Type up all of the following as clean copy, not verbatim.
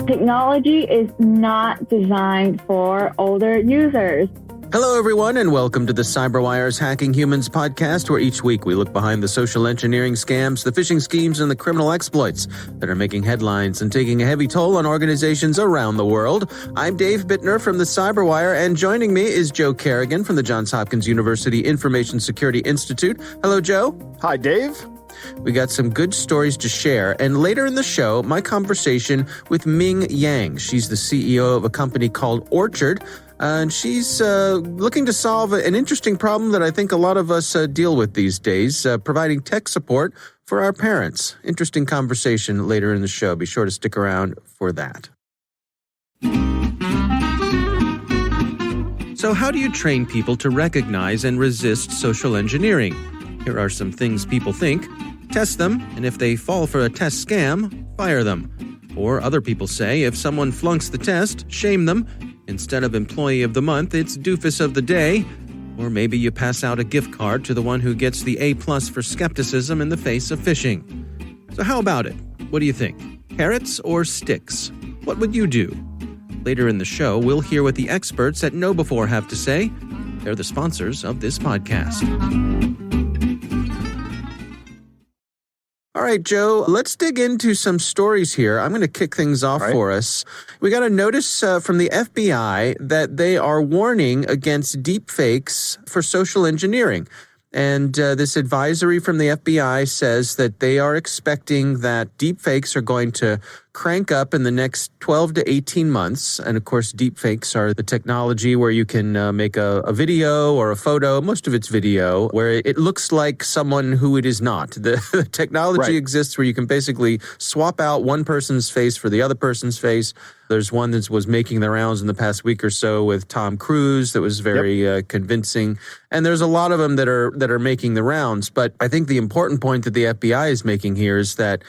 Technology is not designed for older users. Hello, everyone, and welcome to the CyberWire's Hacking Humans podcast, where each week we look behind the social engineering scams, the phishing schemes, and the criminal exploits that are making headlines and taking a heavy toll on organizations around the world. I'm Dave Bittner from the CyberWire, and joining me is Joe Kerrigan from the Johns Hopkins University Information Security Institute. Hello, Joe. Hi, Dave. We got some good stories to share, and later in the show, my conversation with Ming Yang. She's the CEO of a company called Orchard, and she's looking to solve an interesting problem that I think a lot of us deal with these days, providing tech support for our parents. Interesting conversation later in the show. Be sure to stick around for that. So how do you train people to recognize and resist social engineering? Here are some things people think. Test them, and if they fall for a test scam, fire them. Or other people say, if someone flunks the test, shame them. Instead of Employee of the Month, it's Doofus of the Day. Or maybe you pass out a gift card to the one who gets the A+ for skepticism in the face of phishing. So how about it? What do you think? Carrots or sticks? What would you do? Later in the show, we'll hear what the experts at KnowBe4 have to say. They're the sponsors of this podcast. All right, Joe, let's dig into some stories here. I'm going to kick things off for us. We got a notice from the FBI that they are warning against deepfakes for social engineering. And this advisory from the FBI says that they are expecting that deepfakes are going to crank up in the next 12 to 18 months. And of course, deepfakes are the technology where you can make a video or a photo, most of it's video, where it looks like someone who it is not. The technology exists where you can basically swap out one person's face for the other person's face. There's one that was making the rounds in the past week or so with Tom Cruise that was very convincing. And there's a lot of them that are making the rounds. But I think the important point that the FBI is making here is that,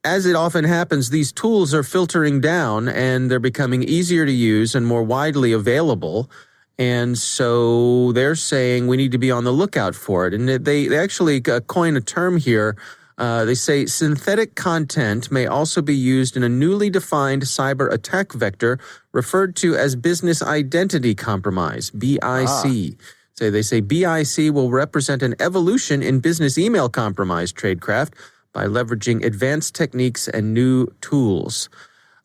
as it often happens, these tools are filtering down and they're becoming easier to use and more widely available. And so they're saying we need to be on the lookout for it. And they actually coin a term here. They say synthetic content may also be used in a newly defined cyber attack vector referred to as business identity compromise, BIC. So they say BIC will represent an evolution in business email compromise tradecraft by leveraging advanced techniques and new tools.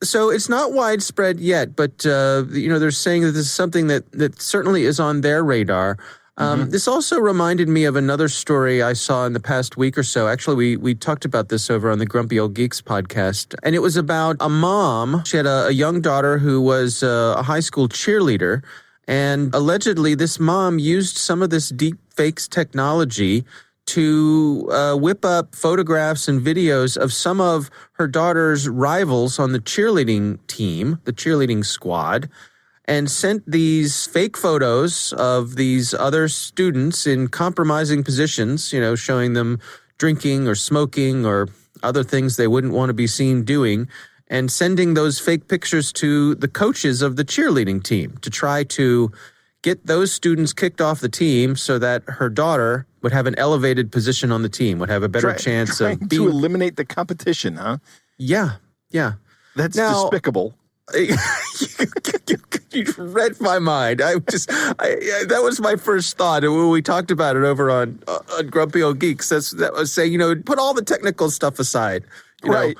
So it's not widespread yet, but they're saying that this is something that certainly is on their radar. This also reminded me of another story I saw in the past week or so. Actually, we talked about this over on the Grumpy Old Geeks podcast, and it was about a mom. She had a young daughter who was a high school cheerleader, and allegedly this mom used some of this deep fakes technology to whip up photographs and videos of some of her daughter's rivals on the cheerleading team, the cheerleading squad, and sent these fake photos of these other students in compromising positions, showing them drinking or smoking or other things they wouldn't want to be seen doing, and sending those fake pictures to the coaches of the cheerleading team to try to get those students kicked off the team so that her daughter would have an elevated position on the team, would have a better chance of being... to eliminate the competition, huh? Yeah. That's despicable. You read my mind. That was my first thought when we talked about it over on Grumpy Old Geeks. That was saying, put all the technical stuff aside. You know,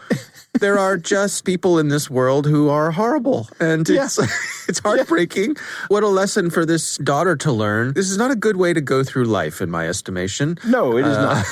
there are just people in this world who are horrible, and it's heartbreaking. What a lesson for this daughter to learn. This is not a good way to go through life, in my estimation. No, it is not.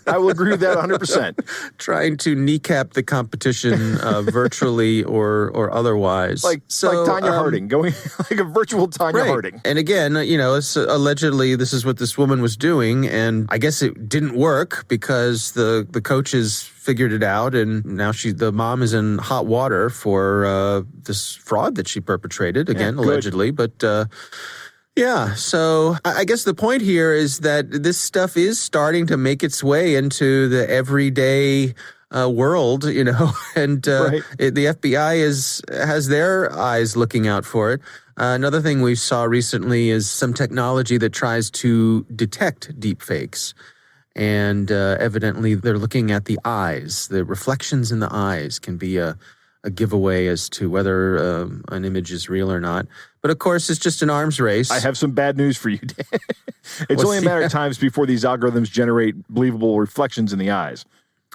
I will agree with that 100%. Trying to kneecap the competition virtually or otherwise. Like Tanya Harding, going like a virtual Tanya Harding. And again, it's allegedly this is what this woman was doing, and I guess it didn't work because the coaches figured it out, and now the mom is in hot water for this fraud that she perpetrated, again, allegedly. But so I guess the point here is that this stuff is starting to make its way into the everyday world, and the FBI has their eyes looking out for it. Another thing we saw recently is some technology that tries to detect deepfakes. And evidently, they're looking at the eyes. The reflections in the eyes can be a a giveaway as to whether an image is real or not. But of course, it's just an arms race. I have some bad news for you, Dan. It's only a matter of times before these algorithms generate believable reflections in the eyes.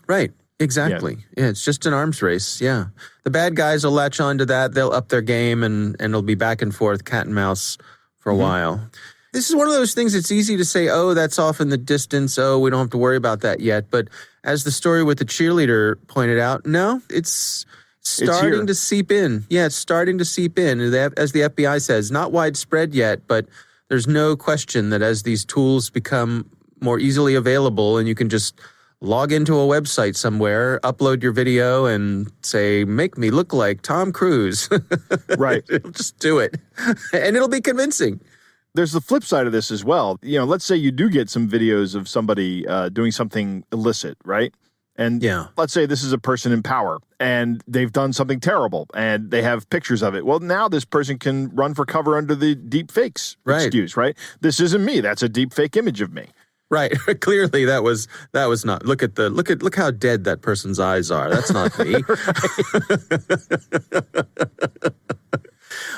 Right. Exactly. Yeah, it's just an arms race. Yeah. The bad guys will latch on to that. They'll up their game and it'll be back and forth, cat and mouse for a while. This is one of those things it's easy to say, oh, that's off in the distance. Oh, we don't have to worry about that yet. But as the story with the cheerleader pointed out, no, it's starting to seep in. Yeah, it's starting to seep in. As the FBI says, not widespread yet, but there's no question that as these tools become more easily available and you can just log into a website somewhere, upload your video, and say, make me look like Tom Cruise. Right. It'll just do it. And it'll be convincing. There's the flip side of this as well. Let's say you do get some videos of somebody doing something illicit, right? And let's say this is a person in power and they've done something terrible and they have pictures of it. Well, now this person can run for cover under the deep fakes excuse, right? This isn't me. That's a deep fake image of me. Right. Clearly that was not. Look how dead that person's eyes are. That's not me.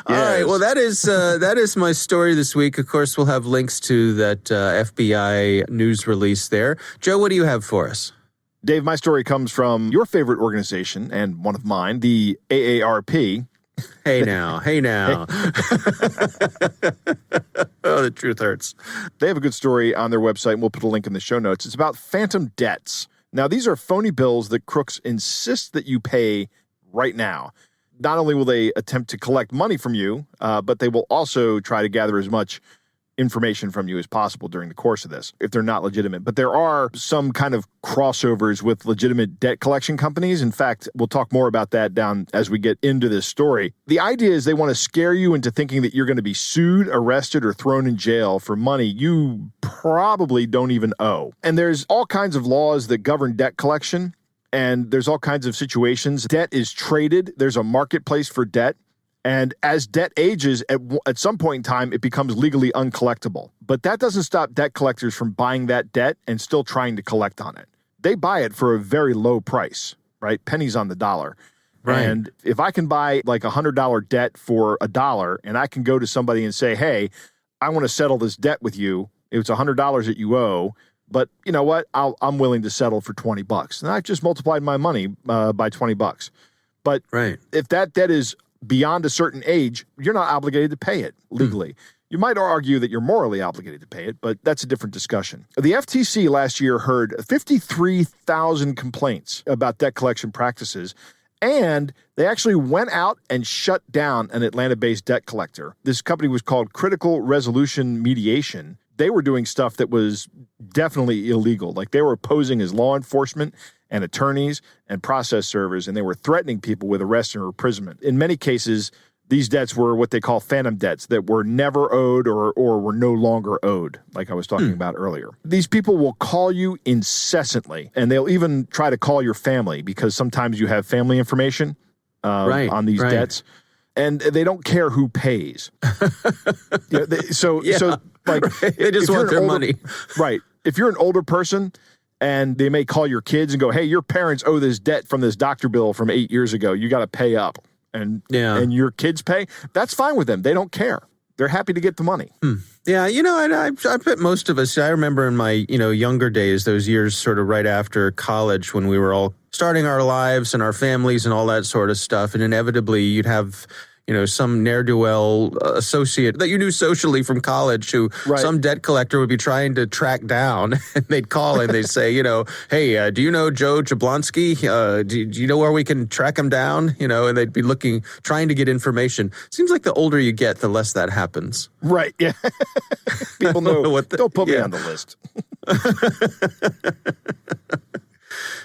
All right. Well, that is my story this week. Of course, we'll have links to that FBI news release there. Joe, what do you have for us? Dave, my story comes from your favorite organization and one of mine, the AARP. Hey now. Oh, the truth hurts. They have a good story on their website, and we'll put a link in the show notes. It's about phantom debts. Now, these are phony bills that crooks insist that you pay right now. Not only will they attempt to collect money from you, but they will also try to gather as much information from you as possible during the course of this, if they're not legitimate. But there are some kind of crossovers with legitimate debt collection companies. In fact, we'll talk more about that down as we get into this story. The idea is they want to scare you into thinking that you're going to be sued, arrested, or thrown in jail for money you probably don't even owe. And there's all kinds of laws that govern debt collection, and there's all kinds of situations. Debt is traded. There's a marketplace for debt. And as debt ages, at some point in time, it becomes legally uncollectible. But that doesn't stop debt collectors from buying that debt and still trying to collect on it. They buy it for a very low price, right? Pennies on the dollar. Right. And if I can buy like $100 debt for $1 and I can go to somebody and say, hey, I want to settle this debt with you. It's $100 that you owe. But you know what? I'm willing to settle for $20. And I've just multiplied my money by $20. But if that debt is beyond a certain age, you're not obligated to pay it legally. You might argue that you're morally obligated to pay it, but that's a different discussion. The FTC last year heard 53,000 complaints about debt collection practices, and they actually went out and shut down an Atlanta-based debt collector. This company was called Critical Resolution Mediation. They were doing stuff that was definitely illegal. Like they were posing as law enforcement and attorneys and process servers, and they were threatening people with arrest and imprisonment. In many cases, these debts were what they call phantom debts that were never owed or were no longer owed, like I was talking about earlier. These people will call you incessantly, and they'll even try to call your family because sometimes you have family information on these debts, and they don't care who pays. They just want their money. Right. If you're an older person, and they may call your kids and go, hey, your parents owe this debt from this doctor bill from 8 years ago. You got to pay up. And your kids pay. That's fine with them. They don't care. They're happy to get the money. Yeah, I bet most of us, I remember in my, younger days, those years sort of right after college when we were all starting our lives and our families and all that sort of stuff. And inevitably you'd have some ne'er-do-well associate that you knew socially from college who some debt collector would be trying to track down, and they'd call and they'd say, hey, do you know Joe Jablonski? Do you know where we can track him down? And they'd be trying to get information. Seems like the older you get, the less that happens. Right, yeah. People know, don't put me on the list.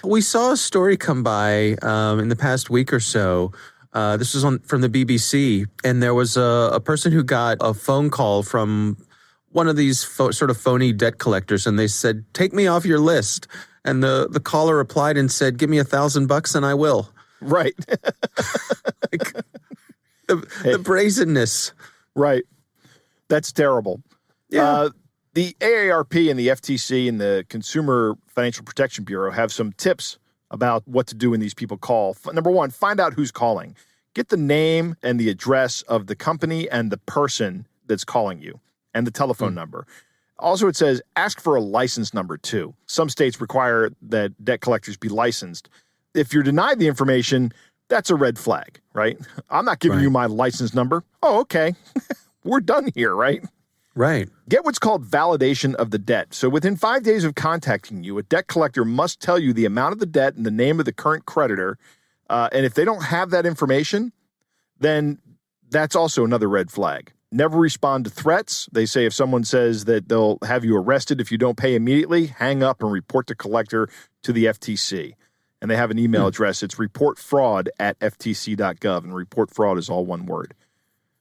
We saw a story come by in the past week or so. This was from the BBC, and there was a person who got a phone call from one of these sort of phony debt collectors, and they said, take me off your list. And the caller replied and said, give me $1,000 and I will. Right. The brazenness. Right. That's terrible. Yeah. The AARP and the FTC and the Consumer Financial Protection Bureau have some tips about what to do when these people call. Number one, find out who's calling. Get the name and the address of the company and the person that's calling you and the telephone number. Also, it says ask for a license number too. Some states require that debt collectors be licensed. If you're denied the information, that's a red flag, right? I'm not giving you my license number. Oh, okay. We're done here, right? Right. Get what's called validation of the debt. So within 5 days of contacting you, a debt collector must tell you the amount of the debt and the name of the current creditor. And if they don't have that information, then that's also another red flag. Never respond to threats. They say if someone says that they'll have you arrested if you don't pay immediately, hang up and report the collector to the FTC. And they have an email address. It's reportfraud@ftc.gov. And report fraud is all one word.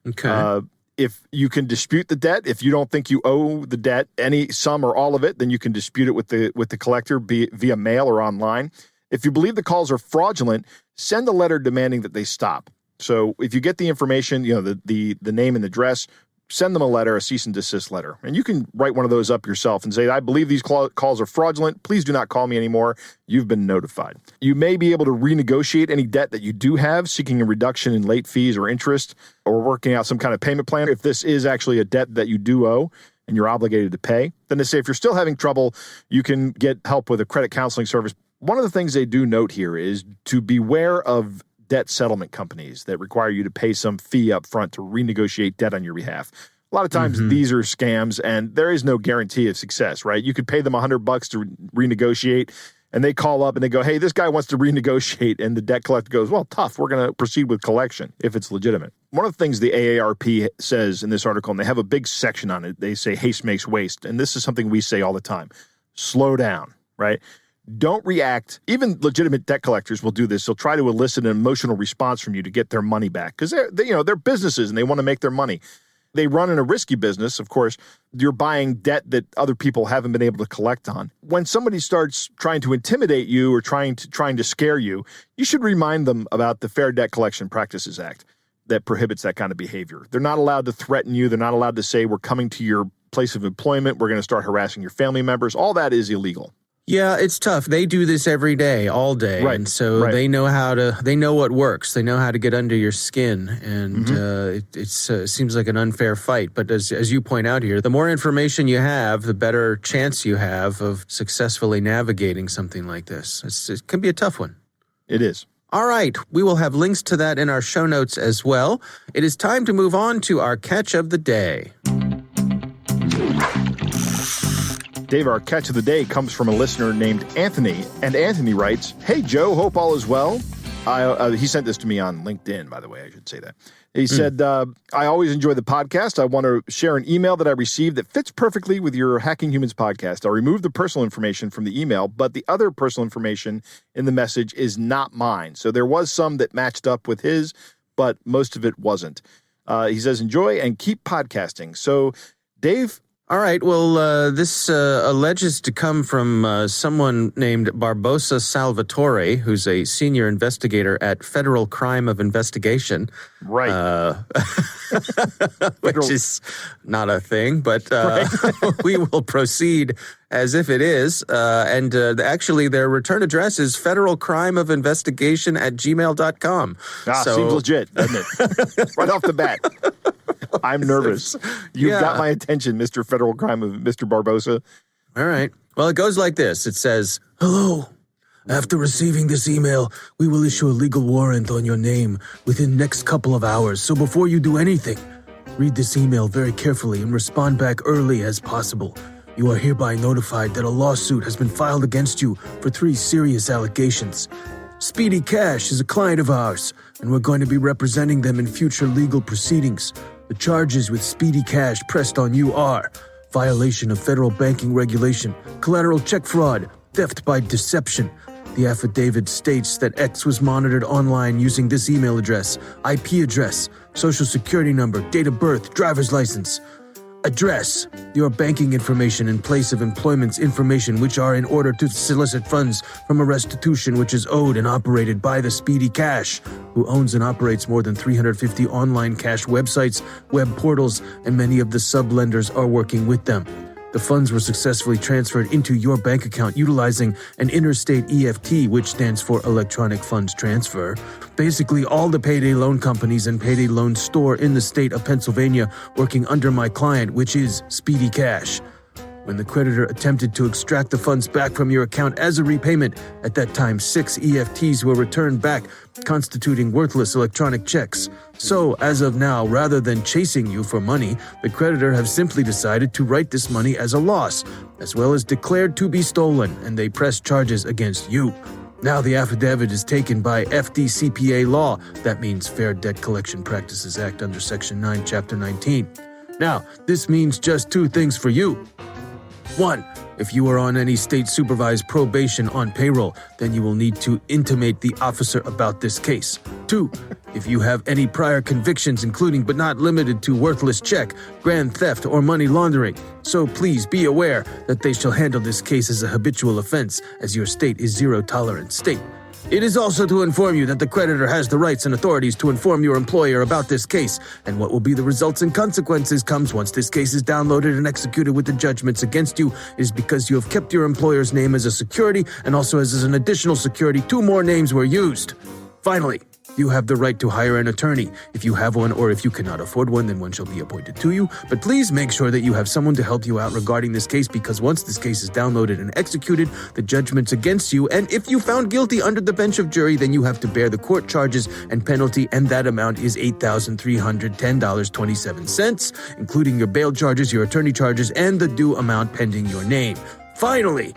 Okay. If you can dispute the debt, if you don't think you owe the debt, any sum or all of it, then you can dispute it with the collector via mail or online. If you believe the calls are fraudulent, send a letter demanding that they stop. So if you get the information, the name and address, send them a letter, a cease and desist letter. And you can write one of those up yourself and say, I believe these calls are fraudulent. Please do not call me anymore. You've been notified. You may be able to renegotiate any debt that you do have, seeking a reduction in late fees or interest, or working out some kind of payment plan. If this is actually a debt that you do owe and you're obligated to pay, then they say if you're still having trouble, you can get help with a credit counseling service. One of the things they do note here is to beware of debt settlement companies that require you to pay some fee up front to renegotiate debt on your behalf. A lot of times these are scams and there is no guarantee of success, right? You could pay them $100 to renegotiate and they call up and they go, hey, this guy wants to renegotiate. And the debt collector goes, well, tough. We're going to proceed with collection if it's legitimate. One of the things the AARP says in this article, and they have a big section on it, they say haste makes waste. And this is something we say all the time. Slow down, right? Don't react. Even legitimate debt collectors will do this. They'll try to elicit an emotional response from you to get their money back because they're businesses and they want to make their money. They run in a risky business. Of course, you're buying debt that other people haven't been able to collect on. When somebody starts trying to intimidate you or trying to scare you, you should remind them about the Fair Debt Collection Practices Act that prohibits that kind of behavior. They're not allowed to threaten you. They're not allowed to say, we're coming to your place of employment. We're going to start harassing your family members. All that is illegal. Yeah, it's tough. They do this every day, all day. Right. And so they know they know what works. They know how to get under your skin. And it seems like an unfair fight. But as you point out here, the more information you have, the better chance you have of successfully navigating something like this. It can be a tough one. It is. All right. We will have links to that in our show notes as well. It is time to move on to our catch of the day. Dave, our catch of the day comes from a listener named Anthony. And Anthony writes, hey, Joe, hope all is well. He sent this to me on LinkedIn, by the way. I should say that. He said, I always enjoy the podcast. I want to share an email that I received that fits perfectly with your Hacking Humans podcast. I'll remove the personal information from the email, but the other personal information in the message is not mine. So there was some that matched up with his, but most of it wasn't. He says, enjoy and keep podcasting. So, Dave... All right. Well, this alleges to come from someone named Barbosa Salvatore, who's a senior investigator at Federal Crime of Investigation. Right. Which is not a thing, but we will proceed as if it is. And actually, their return address is federalcrimeofinvestigation@gmail.com. Seems legit, doesn't it? Right off the bat. I'm nervous. You've got my attention, Mr. Federal Crime of Mr. Barbosa. All right. Well, it goes like this. It says, hello. After receiving this email, we will issue a legal warrant on your name within the next couple of hours. So before you do anything, read this email very carefully and respond back early as possible. You are hereby notified that a lawsuit has been filed against you for 3 serious allegations. Speedy Cash is a client of ours, and we're going to be representing them in future legal proceedings. The charges with Speedy Cash pressed on you are violation of federal banking regulation, collateral check fraud, theft by deception. The affidavit states that X was monitored online using this email address, IP address, social security number, date of birth, driver's license. Address, your banking information and place of employment's information which are in order to solicit funds from a restitution which is owed and operated by the Speedy Cash, who owns and operates more than 350 online cash websites, web portals, and many of the sub-lenders are working with them. The funds were successfully transferred into your bank account utilizing an interstate EFT, which stands for Electronic Funds Transfer. Basically, all the payday loan companies and payday loan store in the state of Pennsylvania working under my client, which is Speedy Cash. When the creditor attempted to extract the funds back from your account as a repayment, at that time 6 EFTs were returned back, constituting worthless electronic checks. So, as of now, rather than chasing you for money, the creditor have simply decided to write this money as a loss, as well as declared to be stolen, and they press charges against you. Now the affidavit is taken by FDCPA law. That means Fair Debt Collection Practices Act under Section 9, Chapter 19. Now, this means just 2 things for you. 1. If you are on any state-supervised probation on payroll, then you will need to intimate the officer about this case. 2. If you have any prior convictions, including but not limited to worthless check, grand theft, or money laundering. So please be aware that they shall handle this case as a habitual offense, as your state is zero-tolerance state. It is also to inform you that the creditor has the rights and authorities to inform your employer about this case, and what will be the results and consequences comes once this case is downloaded and executed with the judgments against you is because you have kept your employer's name as a security and also as an additional security 2 more names were used. Finally, you have the right to hire an attorney. If you have one or if you cannot afford one, then one shall be appointed to you. But please make sure that you have someone to help you out regarding this case because once this case is downloaded and executed, the judgment's against you. And if you found guilty under the bench of jury, then you have to bear the court charges and penalty, and that amount is $8,310.27, including your bail charges, your attorney charges, and the due amount pending your name. Finally,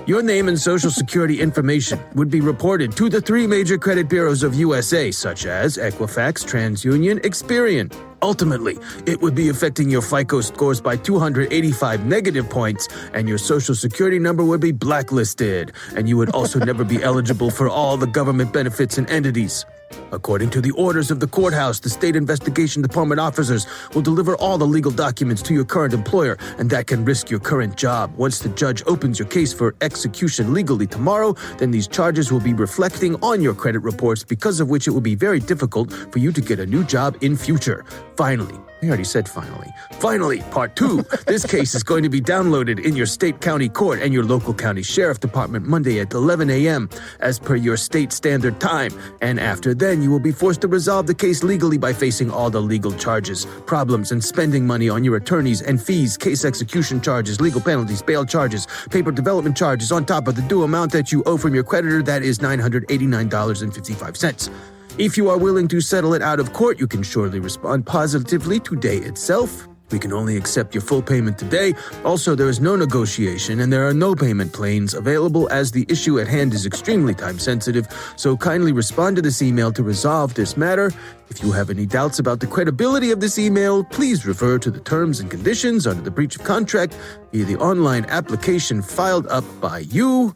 your name and social security information would be reported to the 3 major credit bureaus of USA, such as Equifax, TransUnion, Experian. Ultimately, it would be affecting your FICO scores by 285 negative points, and your social security number would be blacklisted, and you would also never be eligible for all the government benefits and entities. According to the orders of the courthouse, the State Investigation Department officers will deliver all the legal documents to your current employer, and that can risk your current job. Once the judge opens your case for execution legally tomorrow, then these charges will be reflecting on your credit reports, because of which it will be very difficult for you to get a new job in future. Finally, I already said finally. Finally, part 2. This case is going to be downloaded in your state county court and your local county sheriff department Monday at 11 a.m. as per your state standard time. And after then, you will be forced to resolve the case legally by facing all the legal charges, problems, and spending money on your attorneys and fees, case execution charges, legal penalties, bail charges, paper development charges on top of the due amount that you owe from your creditor, that is $989.55. If you are willing to settle it out of court, you can surely respond positively today itself. We can only accept your full payment today. Also, there is no negotiation and there are no payment plans available as the issue at hand is extremely time sensitive, so kindly respond to this email to resolve this matter. If you have any doubts about the credibility of this email, please refer to the terms and conditions under the breach of contract via the online application filed up by you.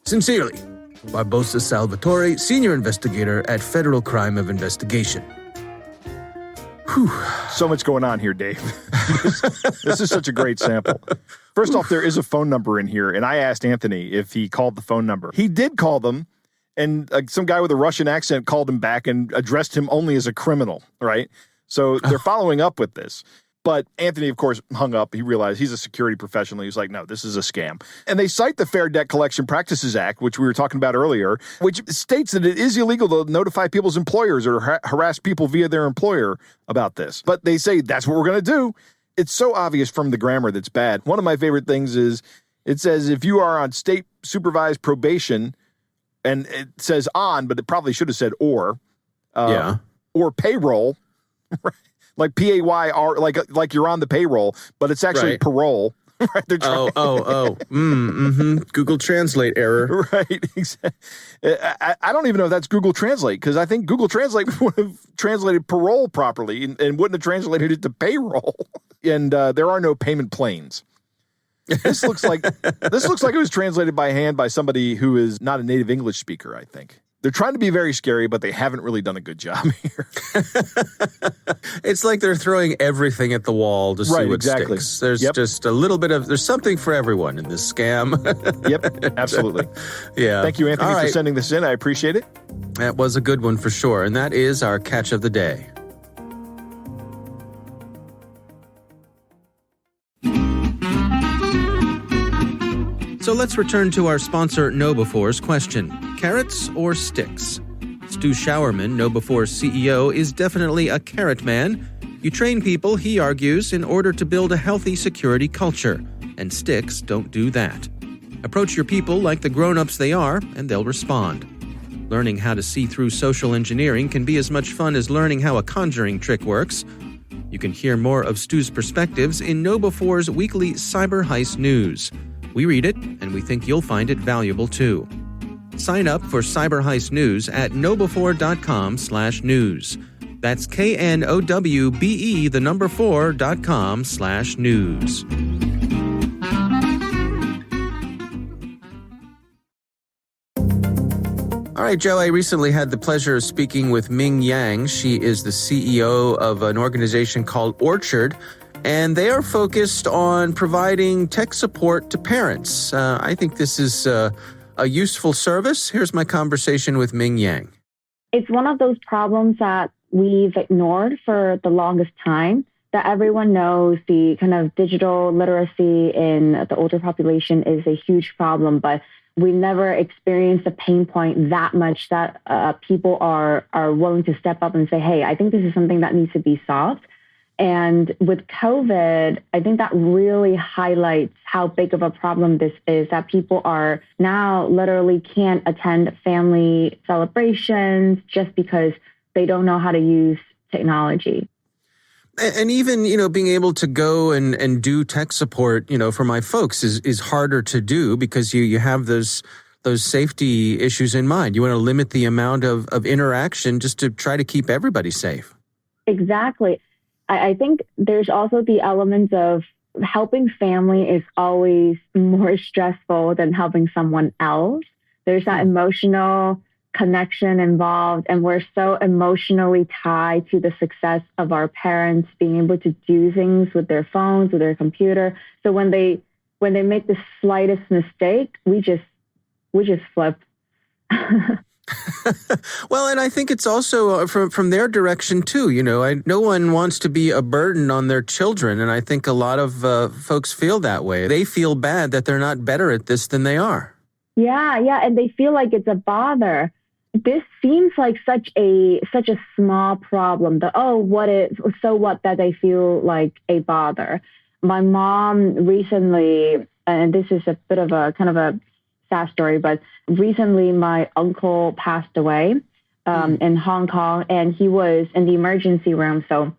Sincerely, Barbosa Salvatore, Senior Investigator at Federal Crime of Investigation. Whew. So much going on here, Dave. This is such a great sample. First off, there is a phone number in here, and I asked Anthony if he called the phone number. He did call them, and some guy with a Russian accent called him back and addressed him only as a criminal, right? So they're following up with this. But Anthony, of course, hung up. He realized he's a security professional. He was like, no, this is a scam. And they cite the Fair Debt Collection Practices Act, which we were talking about earlier, which states that it is illegal to notify people's employers or harass people via their employer about this. But they say that's what we're going to do. It's so obvious from the grammar that's bad. One of my favorite things is it says if you are on state supervised probation, and it says on, but it probably should have said or payroll, right? Like PAYR, like you're on the payroll, but it's actually parole. Right? Google Translate error. Right. Exactly. I don't even know if that's Google Translate, because I think Google Translate would have translated parole properly and wouldn't have translated it to payroll. And there are no payment planes. This looks like it was translated by hand by somebody who is not a native English speaker, I think. They're trying to be very scary, but they haven't really done a good job here. It's like they're throwing everything at the wall to see what sticks. There's just a little bit of, there's something for everyone in this scam. Yep, absolutely. Yeah. Thank you, Anthony, for sending this in. I appreciate it. That was a good one for sure. And that is our catch of the day. So let's return to our sponsor, KnowBefore's question. Carrots or sticks? Stu Showerman, KnowBefore's CEO, is definitely a carrot man. You train people, he argues, in order to build a healthy security culture. And sticks don't do that. Approach your people like the grown-ups they are, and they'll respond. Learning how to see through social engineering can be as much fun as learning how a conjuring trick works. You can hear more of Stu's perspectives in KnowBefore's weekly Cyber Heist News. We read it, and we think you'll find it valuable too. Sign up for Cyber Heist News at knowbefore.com/news. That's KNOWBE4.com/news. All right, Joe, I recently had the pleasure of speaking with Ming Yang. She is the CEO of an organization called Orchard, and they are focused on providing tech support to parents. I think this is a useful service. Here's my conversation with Ming Yang. It's one of those problems that we've ignored for the longest time, that everyone knows the kind of digital literacy in the older population is a huge problem, but we never experienced the pain point that much that people are willing to step up and say, hey, I think this is something that needs to be solved. And with COVID, I think that really highlights how big of a problem this is, that people are now literally can't attend family celebrations just because they don't know how to use technology. And even, being able to go and do tech support, for my folks is harder to do because you have those safety issues in mind. You want to limit the amount of interaction just to try to keep everybody safe. Exactly. I think there's also the element of helping family is always more stressful than helping someone else. There's that emotional connection involved, and we're so emotionally tied to the success of our parents being able to do things with their phones, with their computer. So when they make the slightest mistake, we just flip. Well, and I think it's also from their direction too. No one wants to be a burden on their children, and I think a lot of folks feel that way. They feel bad that they're not better at this than they are. Yeah, and they feel like it's a bother. This seems like such a small problem. So what that they feel like a bother. My mom recently, and this is a bit of a kind of a sad story, but recently my uncle passed away in Hong Kong, and he was in the emergency room. So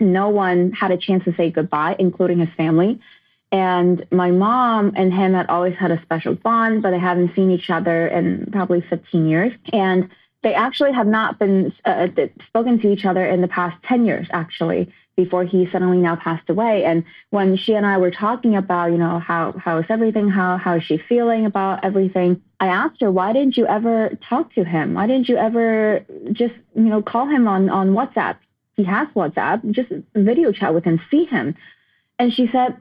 no one had a chance to say goodbye, including his family. And my mom and him had always had a special bond, but they haven't seen each other in probably 15 years. And they actually have not been spoken to each other in the past 10 years, actually, before he suddenly now passed away. And when she and I were talking about, how is everything? How is she feeling about everything? I asked her, why didn't you ever talk to him? Why didn't you ever just, call him on WhatsApp? He has WhatsApp, just video chat with him, see him. And she said,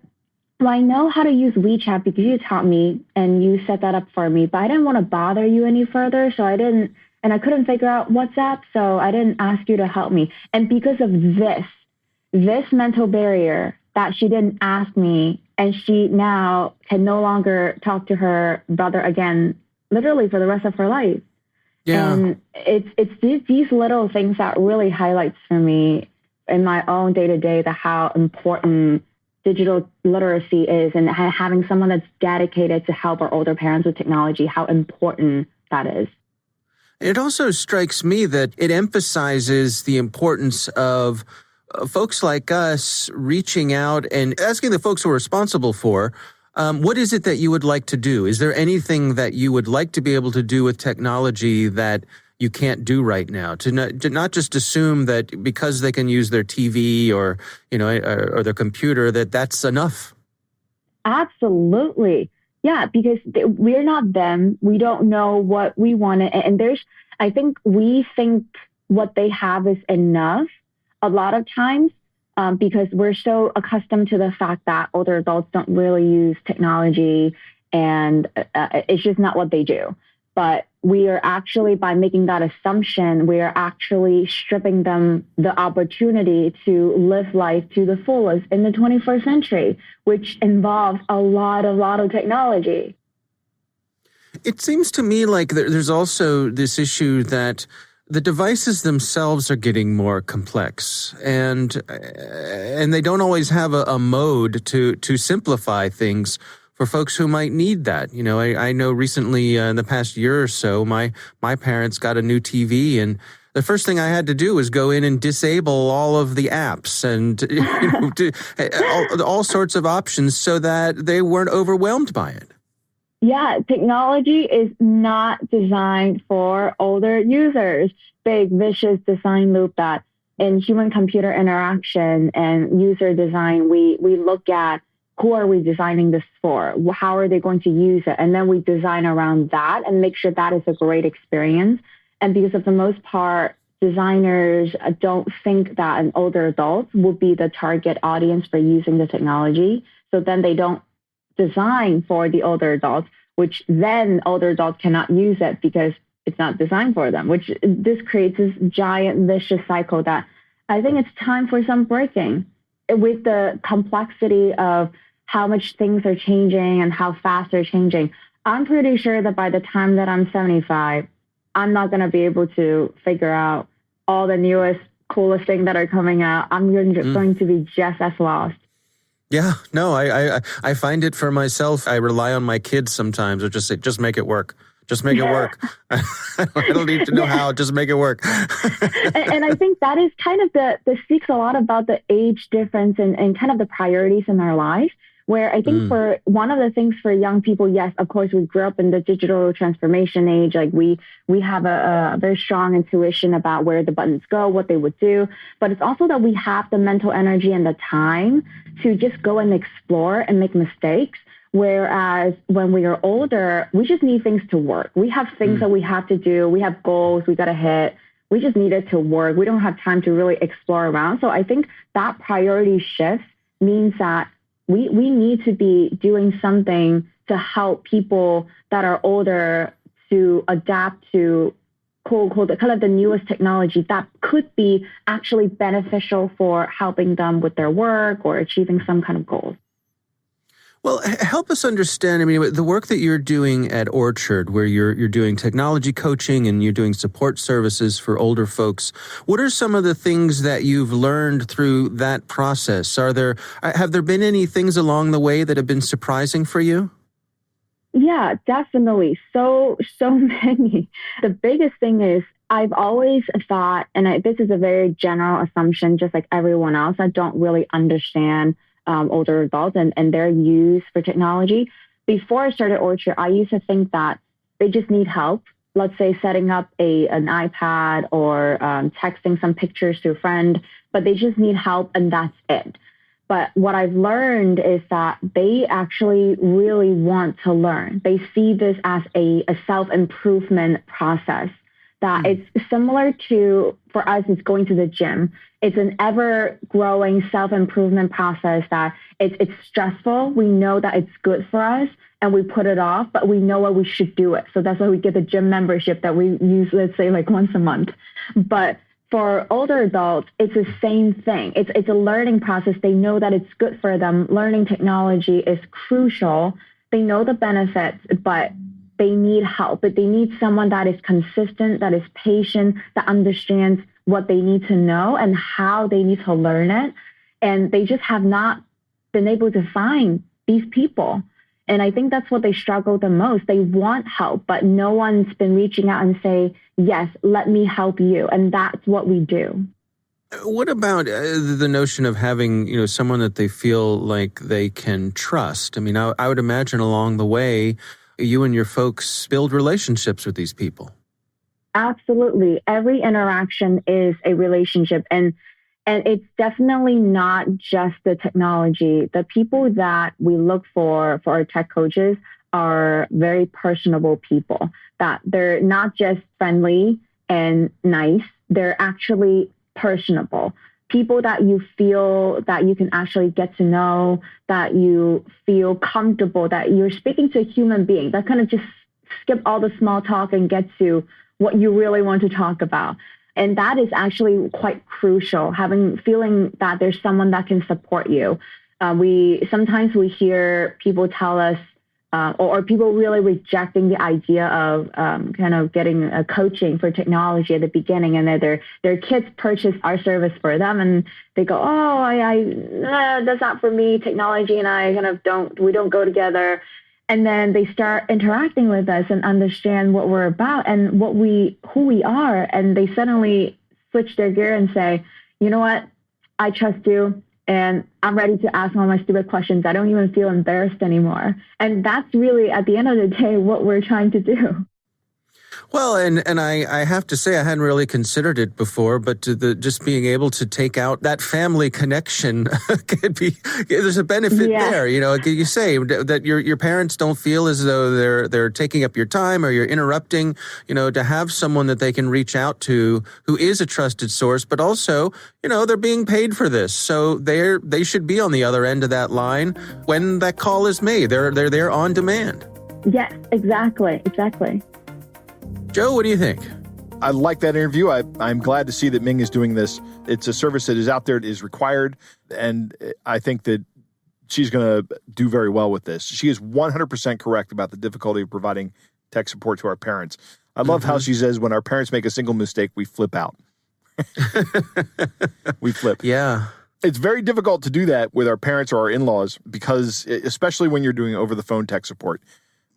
well, I know how to use WeChat because you taught me and you set that up for me, but I didn't want to bother you any further. So I didn't, and I couldn't figure out WhatsApp. So I didn't ask you to help me. And because of this mental barrier that she didn't ask me, and she now can no longer talk to her brother again, literally for the rest of her life. Yeah. And it's these little things that really highlights for me in my own day-to-day how important digital literacy is, and having someone that's dedicated to help our older parents with technology, how important that is. It also strikes me that it emphasizes the importance of folks like us reaching out and asking the folks who are responsible for, what is it that you would like to do? Is there anything that you would like to be able to do with technology that you can't do right now? To not just assume that because they can use their TV or their computer that's enough. Absolutely. Yeah, because we're not them. We don't know what we want. And I think we think what they have is enough a lot of times because we're so accustomed to the fact that older adults don't really use technology, and it's just not what they do. But we are actually, by making that assumption, we are actually stripping them the opportunity to live life to the fullest in the 21st century, which involves a lot of technology. It seems to me like there's also this issue that the devices themselves are getting more complex, and they don't always have a mode to simplify things for folks who might need that. You know, I know recently in the past year or so, my parents got a new TV, and the first thing I had to do was go in and disable all of the apps and all sorts of options so that they weren't overwhelmed by it. Yeah, technology is not designed for older users. Big, vicious design loop that in human-computer interaction and user design, we look at who are we designing this for? How are they going to use it? And then we design around that and make sure that is a great experience. And because of the most part, designers don't think that an older adult will be the target audience for using the technology. So then they don't design for the older adults, which then older adults cannot use it because it's not designed for them, which this creates this giant vicious cycle that I think it's time for some breaking. With the complexity of how much things are changing and how fast they're changing, I'm pretty sure that by the time that I'm 75, I'm not going to be able to figure out all the newest, coolest things that are coming out. I'm going to be just as lost. Yeah, no, I find it for myself. I rely on my kids sometimes, or just say, just make it work. Just make it work. I don't need to know how. Just make it work. and I think that is kind of that speaks a lot about the age difference and kind of the priorities in our life. Where I think for one of the things for young people, yes, of course, we grew up in the digital transformation age. Like we have a very strong intuition about where the buttons go, what they would do. But it's also that we have the mental energy and the time to just go and explore and make mistakes. Whereas when we are older, we just need things to work. We have things that we have to do. We have goals we got to hit. We just need it to work. We don't have time to really explore around. So I think that priority shift means that we need to be doing something to help people that are older to adapt to the kind of the newest technology that could be actually beneficial for helping them with their work or achieving some kind of goals. Well, help us understand, I mean, the work that you're doing at Orchard, where you're doing technology coaching and you're doing support services for older folks. What are some of the things that you've learned through that process? Have there been any things along the way that have been surprising for you? Yeah, definitely. So many. The biggest thing is I've always thought, and this is a very general assumption, just like everyone else, I don't really understand older adults and their use for technology. Before I started Orchard, I used to think that they just need help. Let's say setting up an iPad or texting some pictures to a friend, but they just need help and that's it. But what I've learned is that they actually really want to learn. They see this as a self-improvement process. That it's similar to, for us, it's going to the gym. It's an ever-growing self-improvement process that it's stressful. We know that it's good for us, and we put it off, but we know what we should do it. So that's why we get the gym membership that we use, let's say, like once a month. But for older adults, it's the same thing. It's a learning process. They know that it's good for them. Learning technology is crucial. They know the benefits, but they need help, but they need someone that is consistent, that is patient, that understands what they need to know and how they need to learn it. And they just have not been able to find these people. And I think that's what they struggle the most. They want help, but no one's been reaching out and say, yes, let me help you. And that's what we do. What about the notion of having, someone that they feel like they can trust? I mean, I would imagine along the way, you and your folks build relationships with these people. Absolutely. Every interaction is a relationship. And it's definitely not just the technology. The people that we look for our tech coaches are very personable people, that they're not just friendly and nice. They're actually personable. People that you feel that you can actually get to know, that you feel comfortable, that you're speaking to a human being, that kind of just skip all the small talk and get to what you really want to talk about. And that is actually quite crucial, feeling that there's someone that can support you. Sometimes we hear people tell us, or people really rejecting the idea of kind of getting a coaching for technology at the beginning, and that their kids purchase our service for them, and they go, oh, that's not for me. Technology and I kind of we don't go together. And then they start interacting with us and understand what we're about and who we are, and they suddenly switch their gear and say, you know what, I trust you. And I'm ready to ask all my stupid questions. I don't even feel embarrassed anymore. And that's really, at the end of the day, what we're trying to do. Well, and I have to say I hadn't really considered it before, but just being able to take out that family connection there's a benefit there. You know, you say that your parents don't feel as though they're taking up your time or you're interrupting. You know, to have someone that they can reach out to who is a trusted source, but also, you know, they're being paid for this, so they should be on the other end of that line when that call is made. They're there on demand. Yes, exactly. Joe, what do you think? I like that interview. I'm glad to see that Ming is doing this. It's a service that is out there, it is required, and I think that she's going to do very well with this. She is 100% correct about the difficulty of providing tech support to our parents. I love how she says when our parents make a single mistake, we flip out. We flip. Yeah. It's very difficult to do that with our parents or our in-laws because, especially when you're doing over-the-phone tech support,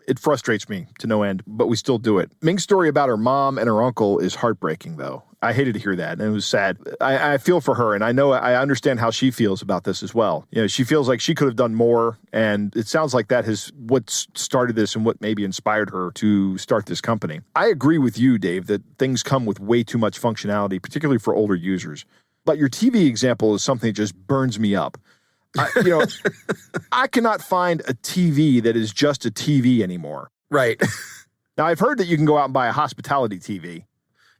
it frustrates me to no end, but we still do it. Ming's story about her mom and her uncle is heartbreaking, though. I hated to hear that, and it was sad. I feel for her, and I understand how she feels about this as well. You know, she feels like she could have done more, and it sounds like that is what started this and what maybe inspired her to start this company. I agree with you, Dave, that things come with way too much functionality, particularly for older users. But your TV example is something that just burns me up. I cannot find a TV that is just a TV anymore. Right. Now, I've heard that you can go out and buy a hospitality TV.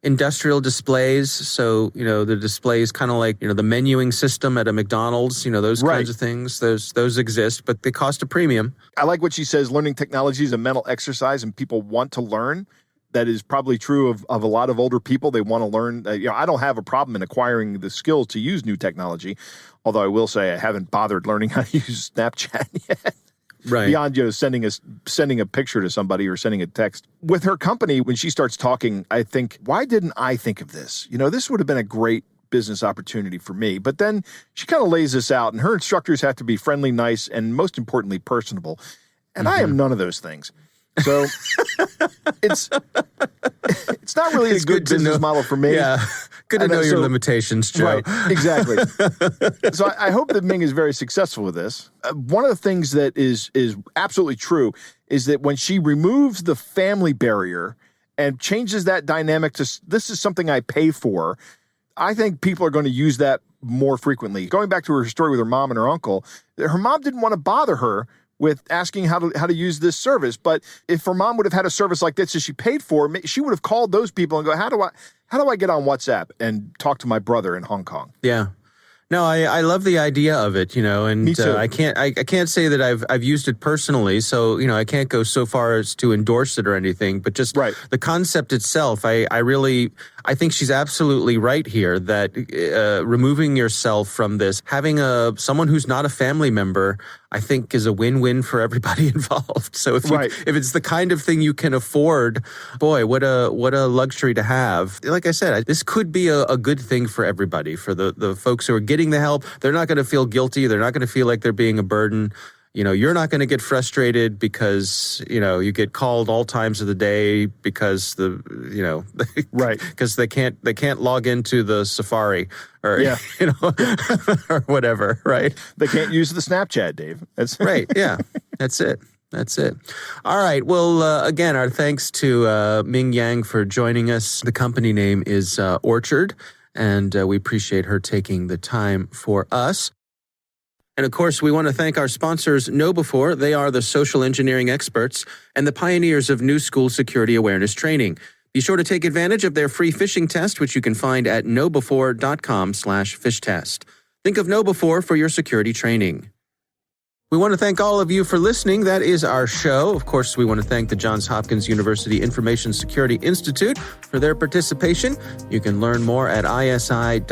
Industrial displays. So, you know, the displays kind of like, you know, the menuing system at a McDonald's, you know, those kinds of things. Those exist, but they cost a premium. I like what she says. Learning technology is a mental exercise and people want to learn. That is probably true of a lot of older people. They want to learn. I don't have a problem in acquiring the skills to use new technology, although I will say I haven't bothered learning how to use Snapchat yet. Right. Beyond sending a picture to somebody or sending a text. With her company, when she starts talking, I think, why didn't I think of this? You know, this would have been a great business opportunity for me. But then she kind of lays this out, and her instructors have to be friendly, nice, and most importantly, personable. And I am none of those things. So it's not really a good business model for me. Yeah, good to know your limitations, Joe. Right, exactly. So I hope that Ming is very successful with this. One of the things that is absolutely true is that when she removes the family barrier and changes that dynamic to this is something I pay for, I think people are going to use that more frequently. Going back to her story with her mom and her uncle, her mom didn't want to bother her with asking how to use this service. But if her mom would have had a service like this that she paid for, she would have called those people and go, how do I get on WhatsApp and talk to my brother in Hong Kong? Yeah. No, I love the idea of it, you know, and Me too. I can't say that I've used it personally, so, you know, I can't go so far as to endorse it or anything, but just the concept itself, I think she's absolutely right here that removing yourself from this, having someone who's not a family member, I think is a win-win for everybody involved. So if it's the kind of thing you can afford, boy, what a luxury to have. Like I said, this could be a good thing for everybody, for the folks who are getting the help. They're not going to feel guilty. They're not going to feel like they're being a burden. You know, you're not going to get frustrated because, you know, you get called all times of the day because because they can't log into the Safari or, you know, or whatever, right? They can't use the Snapchat, Dave. That's right. Yeah, that's it. That's it. All right. Well, again, our thanks to Ming Yang for joining us. The company name is Orchard, and we appreciate her taking the time for us. And of course, we want to thank our sponsors, KnowBe4. They are the social engineering experts and the pioneers of new school security awareness training. Be sure to take advantage of their free phishing test, which you can find at knowbe4.com/fishtest. Think of KnowBe4 for your security training. We want to thank all of you for listening. That is our show. Of course, we want to thank the Johns Hopkins University Information Security Institute for their participation. You can learn more at isi.jhu.edu.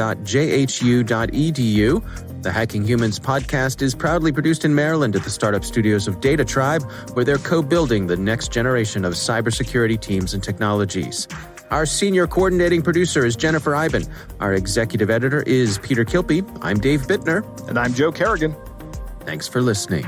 The Hacking Humans podcast is proudly produced in Maryland at the startup studios of Data Tribe, where they're co-building the next generation of cybersecurity teams and technologies. Our senior coordinating producer is Jennifer Eiben. Our executive editor is Peter Kilpie. I'm Dave Bittner. And I'm Joe Kerrigan. Thanks for listening.